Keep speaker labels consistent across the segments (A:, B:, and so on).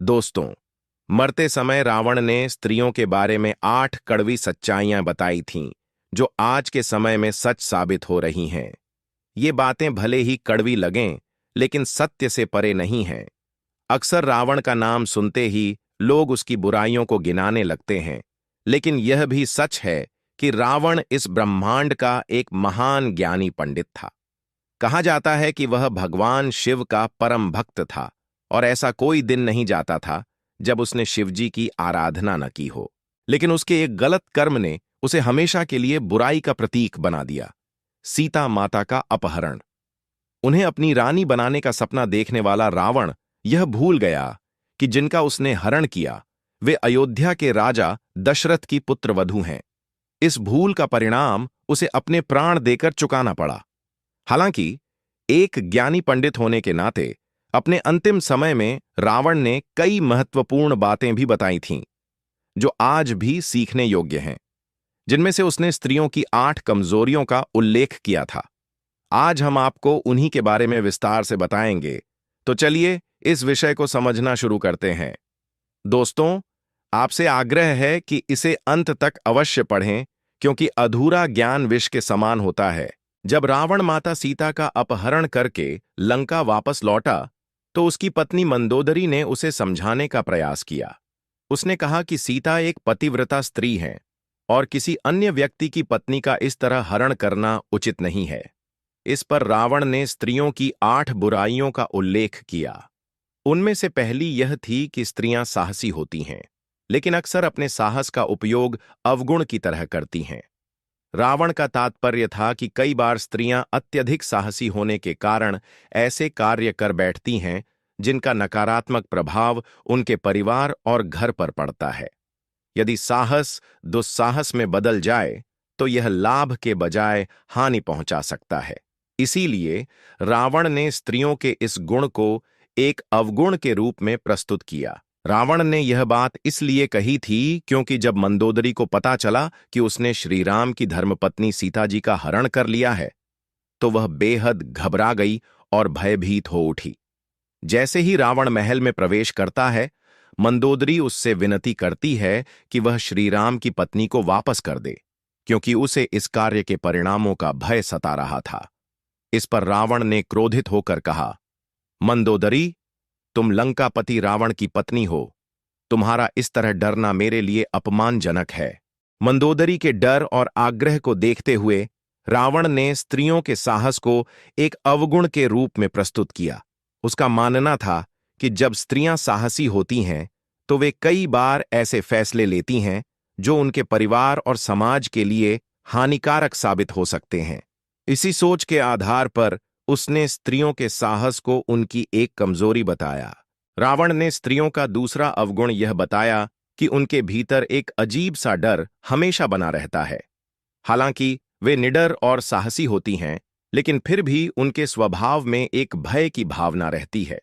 A: दोस्तों, मरते समय रावण ने स्त्रियों के बारे में 8 कड़वी सच्चाइयां बताई थीं, जो आज के समय में सच साबित हो रही हैं। ये बातें भले ही कड़वी लगें, लेकिन सत्य से परे नहीं हैं। अक्सर रावण का नाम सुनते ही लोग उसकी बुराइयों को गिनाने लगते हैं, लेकिन यह भी सच है कि रावण इस ब्रह्मांड का एक महान ज्ञानी पंडित था। कहा जाता है कि वह भगवान शिव का परम भक्त था और ऐसा कोई दिन नहीं जाता था जब उसने शिवजी की आराधना न की हो। लेकिन उसके एक गलत कर्म ने उसे हमेशा के लिए बुराई का प्रतीक बना दिया। सीता माता का अपहरण। उन्हें अपनी रानी बनाने का सपना देखने वाला रावण यह भूल गया कि जिनका उसने हरण किया वे अयोध्या के राजा दशरथ की पुत्रवधू हैं। इस भूल का परिणाम उसे अपने प्राण देकर चुकाना पड़ा। हालांकि एक ज्ञानी पंडित होने के नाते अपने अंतिम समय में रावण ने कई महत्वपूर्ण बातें भी बताई थीं, जो आज भी सीखने योग्य हैं। जिनमें से उसने स्त्रियों की 8 कमजोरियों का उल्लेख किया था। आज हम आपको उन्हीं के बारे में विस्तार से बताएंगे, तो चलिए इस विषय को समझना शुरू करते हैं। दोस्तों, आपसे आग्रह है कि इसे अंत तक अवश्य पढ़ें, क्योंकि अधूरा ज्ञान विष के समान होता है। जब रावण माता सीता का अपहरण करके लंका वापस लौटा, तो उसकी पत्नी मंदोदरी ने उसे समझाने का प्रयास किया। उसने कहा कि सीता एक पतिव्रता स्त्री है और किसी अन्य व्यक्ति की पत्नी का इस तरह हरण करना उचित नहीं है। इस पर रावण ने स्त्रियों की 8 बुराइयों का उल्लेख किया। उनमें से पहली यह थी कि स्त्रियां साहसी होती हैं, लेकिन अक्सर अपने साहस का उपयोग अवगुण की तरह करती हैं। रावण का तात्पर्य था कि कई बार स्त्रियां अत्यधिक साहसी होने के कारण ऐसे कार्य कर बैठती हैं जिनका नकारात्मक प्रभाव उनके परिवार और घर पर पड़ता है। यदि साहस दुस्साहस में बदल जाए तो यह लाभ के बजाय हानि पहुंचा सकता है। इसीलिए रावण ने स्त्रियों के इस गुण को एक अवगुण के रूप में प्रस्तुत किया। रावण ने यह बात इसलिए कही थी क्योंकि जब मंदोदरी को पता चला कि उसने श्री राम की धर्मपत्नी सीता जी का हरण कर लिया है, तो वह बेहद घबरा गई और भयभीत हो उठी। जैसे ही रावण महल में प्रवेश करता है, मंदोदरी उससे विनती करती है कि वह श्री राम की पत्नी को वापस कर दे, क्योंकि उसे इस कार्य के परिणामों का भय सता रहा था। इस पर रावण ने क्रोधित होकर कहा, मंदोदरी, तुम लंकापति रावण की पत्नी हो। तुम्हारा इस तरह डरना मेरे लिए अपमानजनक है। मंदोदरी के डर और आग्रह को देखते हुए रावण ने स्त्रियों के साहस को एक अवगुण के रूप में प्रस्तुत किया। उसका मानना था कि जब स्त्रियां साहसी होती हैं, तो वे कई बार ऐसे फैसले लेती हैं जो उनके परिवार और समाज के लिए हानिकारक साबित हो सकते हैं। इसी सोच के आधार पर उसने स्त्रियों के साहस को उनकी एक कमजोरी बताया। रावण ने स्त्रियों का दूसरा अवगुण यह बताया कि उनके भीतर एक अजीब सा डर हमेशा बना रहता है। हालांकि वे निडर और साहसी होती हैं, लेकिन फिर भी उनके स्वभाव में एक भय की भावना रहती है।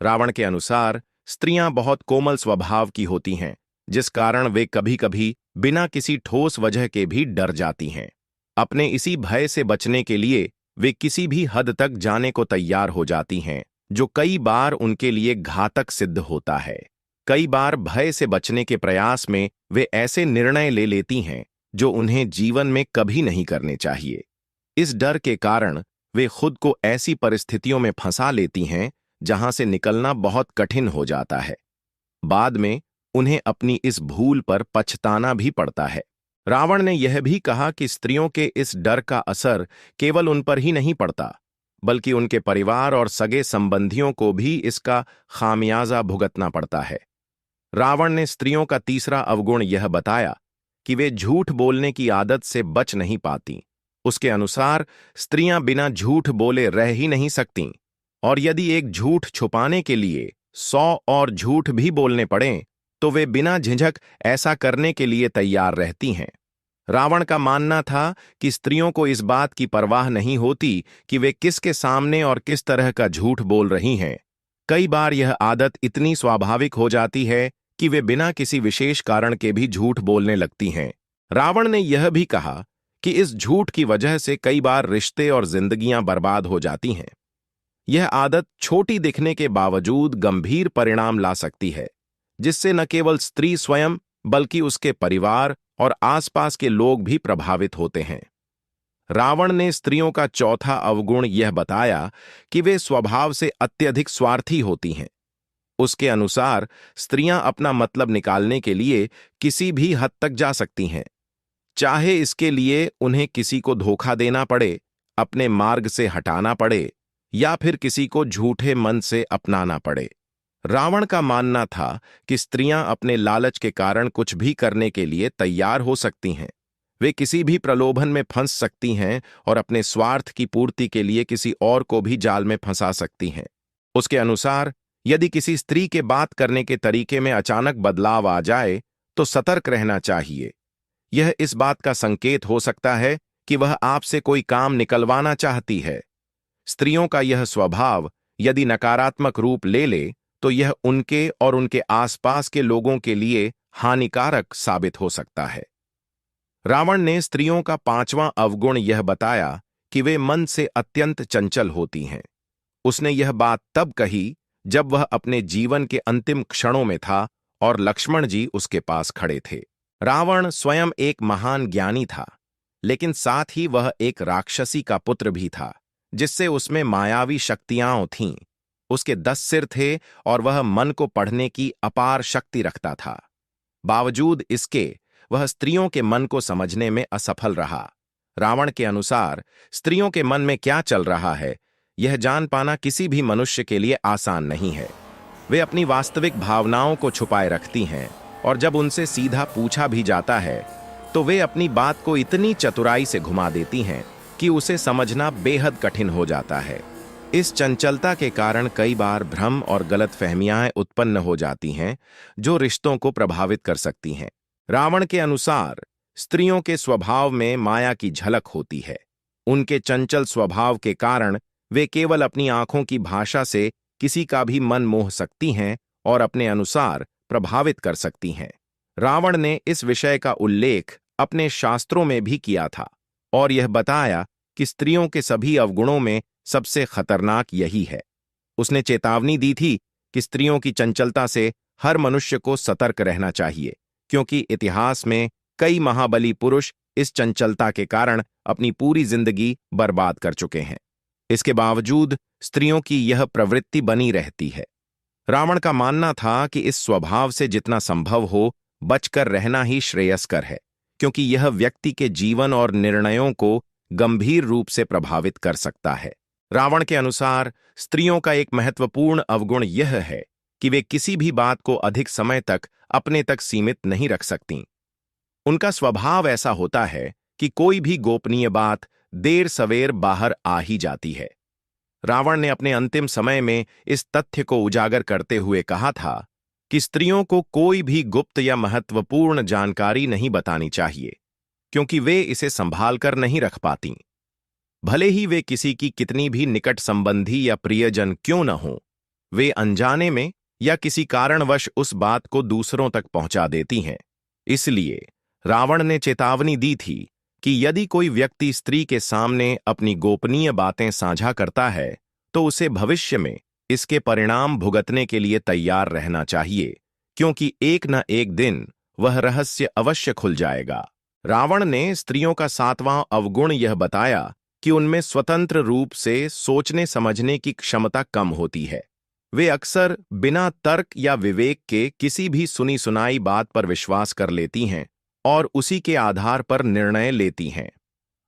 A: रावण के अनुसार स्त्रियां बहुत कोमल स्वभाव की होती हैं, जिस कारण वे कभी-कभी बिना किसी ठोस वजह के भी डर जाती हैं। अपने इसी भय से बचने के लिए वे किसी भी हद तक जाने को तैयार हो जाती हैं, जो कई बार उनके लिए घातक सिद्ध होता है। कई बार भय से बचने के प्रयास में वे ऐसे निर्णय ले लेती हैं जो उन्हें जीवन में कभी नहीं करने चाहिए। इस डर के कारण वे खुद को ऐसी परिस्थितियों में फंसा लेती हैं जहां से निकलना बहुत कठिन हो जाता है। बाद में उन्हें अपनी इस भूल पर पछताना भी पड़ता है। रावण ने यह भी कहा कि स्त्रियों के इस डर का असर केवल उन पर ही नहीं पड़ता, बल्कि उनके परिवार और सगे संबंधियों को भी इसका खामियाजा भुगतना पड़ता है। रावण ने स्त्रियों का तीसरा अवगुण यह बताया कि वे झूठ बोलने की आदत से बच नहीं पाती। उसके अनुसार स्त्रियां बिना झूठ बोले रह ही नहीं सकतीं, और यदि एक झूठ छुपाने के लिए 100 और झूठ भी बोलने पड़ें, तो वे बिना झिझक ऐसा करने के लिए तैयार रहती हैं। रावण का मानना था कि स्त्रियों को इस बात की परवाह नहीं होती कि वे किसके सामने और किस तरह का झूठ बोल रही हैं। कई बार यह आदत इतनी स्वाभाविक हो जाती है कि वे बिना किसी विशेष कारण के भी झूठ बोलने लगती हैं। रावण ने यह भी कहा कि इस झूठ की वजह से कई बार रिश्ते और जिंदगियां बर्बाद हो जाती हैं। यह आदत छोटी दिखने के बावजूद गंभीर परिणाम ला सकती है, जिससे न केवल स्त्री स्वयं बल्कि उसके परिवार और आसपास के लोग भी प्रभावित होते हैं। रावण ने स्त्रियों का चौथा अवगुण यह बताया कि वे स्वभाव से अत्यधिक स्वार्थी होती हैं। उसके अनुसार स्त्रियां अपना मतलब निकालने के लिए किसी भी हद तक जा सकती हैं, चाहे इसके लिए उन्हें किसी को धोखा देना पड़े, अपने मार्ग से हटाना पड़े या फिर किसी को झूठे मन से अपनाना पड़े। रावण का मानना था कि स्त्रियां अपने लालच के कारण कुछ भी करने के लिए तैयार हो सकती हैं। वे किसी भी प्रलोभन में फंस सकती हैं और अपने स्वार्थ की पूर्ति के लिए किसी और को भी जाल में फंसा सकती हैं। उसके अनुसार यदि किसी स्त्री के बात करने के तरीके में अचानक बदलाव आ जाए तो सतर्क रहना चाहिए। यह इस बात का संकेत हो सकता है कि वह आपसे कोई काम निकलवाना चाहती है। स्त्रियों का यह स्वभाव यदि नकारात्मक रूप ले ले तो यह उनके और उनके आसपास के लोगों के लिए हानिकारक साबित हो सकता है। रावण ने स्त्रियों का पांचवां अवगुण यह बताया कि वे मन से अत्यंत चंचल होती हैं। उसने यह बात तब कही जब वह अपने जीवन के अंतिम क्षणों में था और लक्ष्मण जी उसके पास खड़े थे। रावण स्वयं एक महान ज्ञानी था, लेकिन साथ ही वह एक राक्षसी का पुत्र भी था, जिससे उसमें मायावी शक्तियां थीं। उसके 10 सिर थे और वह मन को पढ़ने की अपार शक्ति रखता था। बावजूद इसके वह स्त्रियों के मन को समझने में असफल रहा। रावण के अनुसार स्त्रियों के मन में क्या चल रहा है, यह जान पाना किसी भी मनुष्य के लिए आसान नहीं है। वे अपनी वास्तविक भावनाओं को छुपाए रखती हैं और जब उनसे सीधा पूछा भी जाता है तो वे अपनी बात को इतनी चतुराई से घुमा देती हैं कि उसे समझना बेहद कठिन हो जाता है। इस चंचलता के कारण कई बार भ्रम और गलतफहमियां उत्पन्न हो जाती हैं, जो रिश्तों को प्रभावित कर सकती हैं। रावण के अनुसार स्त्रियों के स्वभाव में माया की झलक होती है। उनके चंचल स्वभाव के कारण वे केवल अपनी आंखों की भाषा से किसी का भी मन मोह सकती हैं और अपने अनुसार प्रभावित कर सकती हैं। रावण ने इस विषय का उल्लेख अपने शास्त्रों में भी किया था और यह बताया कि स्त्रियों के सभी अवगुणों में सबसे खतरनाक यही है। उसने चेतावनी दी थी कि स्त्रियों की चंचलता से हर मनुष्य को सतर्क रहना चाहिए, क्योंकि इतिहास में कई महाबली पुरुष इस चंचलता के कारण अपनी पूरी जिंदगी बर्बाद कर चुके हैं। इसके बावजूद स्त्रियों की यह प्रवृत्ति बनी रहती है। रावण का मानना था कि इस स्वभाव से जितना संभव हो बचकर रहना ही श्रेयस्कर है, क्योंकि यह व्यक्ति के जीवन और निर्णयों को गंभीर रूप से प्रभावित कर सकता है। रावण के अनुसार स्त्रियों का एक महत्वपूर्ण अवगुण यह है कि वे किसी भी बात को अधिक समय तक अपने तक सीमित नहीं रख सकतीं। उनका स्वभाव ऐसा होता है कि कोई भी गोपनीय बात देर सवेर बाहर आ ही जाती है। रावण ने अपने अंतिम समय में इस तथ्य को उजागर करते हुए कहा था कि स्त्रियों को कोई भी गुप्त या महत्वपूर्ण जानकारी नहीं बतानी चाहिए, क्योंकि वे इसे संभाल कर नहीं रख पातीं। भले ही वे किसी की कितनी भी निकट संबंधी या प्रियजन क्यों न हो, वे अनजाने में या किसी कारणवश उस बात को दूसरों तक पहुंचा देती हैं। इसलिए रावण ने चेतावनी दी थी कि यदि कोई व्यक्ति स्त्री के सामने अपनी गोपनीय बातें साझा करता है तो उसे भविष्य में इसके परिणाम भुगतने के लिए तैयार रहना चाहिए, क्योंकि एक न एक दिन वह रहस्य अवश्य खुल जाएगा। रावण ने स्त्रियों का 7वां अवगुण यह बताया कि उनमें स्वतंत्र रूप से सोचने समझने की क्षमता कम होती है। वे अक्सर बिना तर्क या विवेक के किसी भी सुनी सुनाई बात पर विश्वास कर लेती हैं और उसी के आधार पर निर्णय लेती हैं।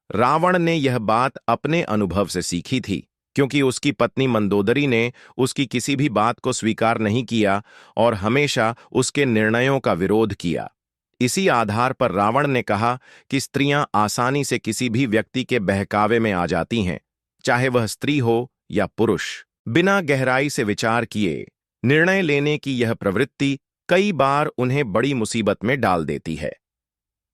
A: रावण ने यह बात अपने अनुभव से सीखी थी, क्योंकि उसकी पत्नी मंदोदरी ने उसकी किसी भी बात को स्वीकार नहीं किया और हमेशा उसके निर्णयों का विरोध किया। इसी आधार पर रावण ने कहा कि स्त्रियां आसानी से किसी भी व्यक्ति के बहकावे में आ जाती हैं, चाहे वह स्त्री हो या पुरुष। बिना गहराई से विचार किए निर्णय लेने की यह प्रवृत्ति कई बार उन्हें बड़ी मुसीबत में डाल देती है।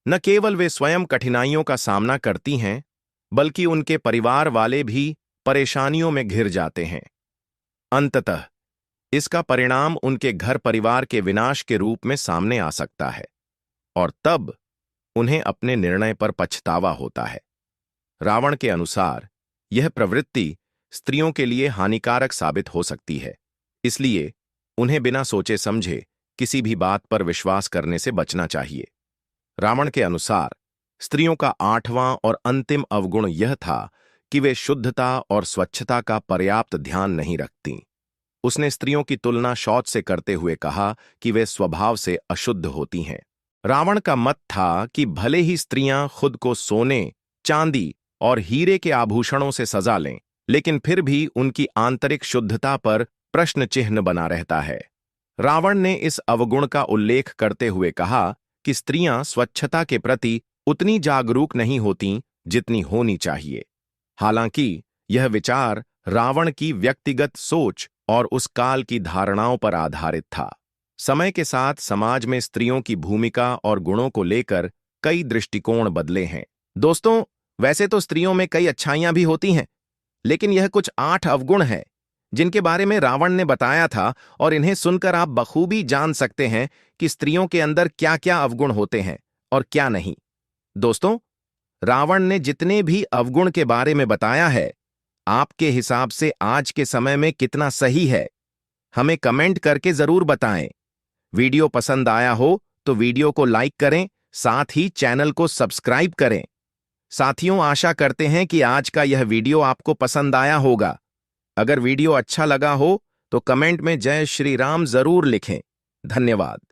A: न केवल वे स्वयं कठिनाइयों का सामना करती हैं, बल्कि उनके परिवार वाले भी परेशानियों में घिर जाते हैं। अंततः इसका परिणाम उनके घर परिवार के विनाश के रूप में सामने आ सकता है और तब उन्हें अपने निर्णय पर पछतावा होता है। रावण के अनुसार यह प्रवृत्ति स्त्रियों के लिए हानिकारक साबित हो सकती है। इसलिए उन्हें बिना सोचे समझे किसी भी बात पर विश्वास करने से बचना चाहिए। रावण के अनुसार स्त्रियों का 8वां और अंतिम अवगुण यह था कि वे शुद्धता और स्वच्छता का पर्याप्त ध्यान नहीं रखतीं। उसने स्त्रियों की तुलना शौच से करते हुए कहा कि वे स्वभाव से अशुद्ध होती हैं। रावण का मत था कि भले ही स्त्रियां खुद को सोने, चांदी और हीरे के आभूषणों से सजा लें, लेकिन फिर भी उनकी आंतरिक शुद्धता पर प्रश्न चिन्ह बना रहता है। रावण ने इस अवगुण का उल्लेख करते हुए कहा कि स्त्रियां स्वच्छता के प्रति उतनी जागरूक नहीं होतीं जितनी होनी चाहिए। हालांकि यह विचार रावण की व्यक्तिगत सोच और उस काल की धारणाओं पर आधारित था। समय के साथ समाज में स्त्रियों की भूमिका और गुणों को लेकर कई दृष्टिकोण बदले हैं। दोस्तों, वैसे तो स्त्रियों में कई अच्छाइयां भी होती हैं, लेकिन यह कुछ 8 अवगुण हैं जिनके बारे में रावण ने बताया था, और इन्हें सुनकर आप बखूबी जान सकते हैं कि स्त्रियों के अंदर क्या-क्या अवगुण होते हैं और क्या नहीं। दोस्तों, रावण ने जितने भी अवगुण के बारे में बताया है, आपके हिसाब से आज के समय में कितना सही है? हमें कमेंट करके जरूर बताएं। वीडियो पसंद आया हो तो वीडियो को लाइक करें, साथ ही चैनल को सब्सक्राइब करें। साथियों, आशा करते हैं कि आज का यह वीडियो आपको पसंद आया होगा। अगर वीडियो अच्छा लगा हो तो कमेंट में जय श्री राम जरूर लिखें। धन्यवाद।